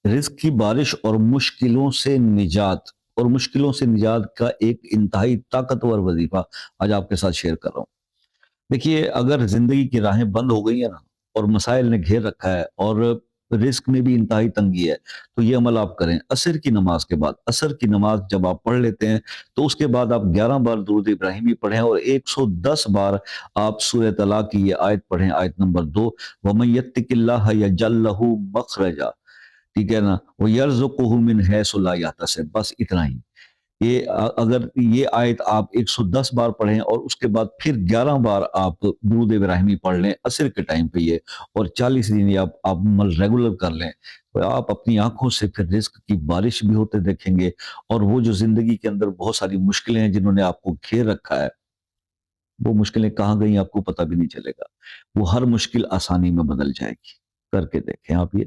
رزق کی بارش اور مشکلوں سے نجات کا ایک انتہائی طاقتور وظیفہ آج آپ کے ساتھ شیئر کر رہا ہوں۔ دیکھیے، اگر زندگی کی راہیں بند ہو گئی ہیں نا، اور مسائل نے گھیر رکھا ہے، اور رزق میں بھی انتہائی تنگی ہے، تو یہ عمل آپ کریں۔ عصر کی نماز کے بعد، عصر کی نماز جب آپ پڑھ لیتے ہیں تو اس کے بعد آپ 11 بار درود ابراہیمی پڑھیں، اور 110 بار آپ سورہ طلاق کی یہ آیت پڑھیں، آیت نمبر 2، وَمَن يَتَّقِ اللَّهَ يَجْعَل لَّهُ مَخْرَجًا، ٹھیک ہے نا، وَيَرْزُقْهُ مِنْ حَيْثُ لَا يَحْتَسِب، بس اتنا ہی۔ اگر یہ آیت آپ 110 بار پڑھیں اور اس کے بعد پھر 11 بار آپ درود ابراہیمی پڑھ لیں عصر کے ٹائم پہ یہ، اور 40 دن یہ آپ عمل ریگولر کر لیں، تو آپ اپنی آنکھوں سے پھر رزق کی بارش بھی ہوتے دیکھیں گے، اور وہ جو زندگی کے اندر بہت ساری مشکلیں ہیں جنہوں نے آپ کو گھیر رکھا ہے، وہ مشکلیں کہاں گئیں آپ کو پتہ بھی نہیں چلے گا۔ وہ ہر مشکل آسانی میں بدل جائے گی۔ کر کے دیکھیں آپ یہ۔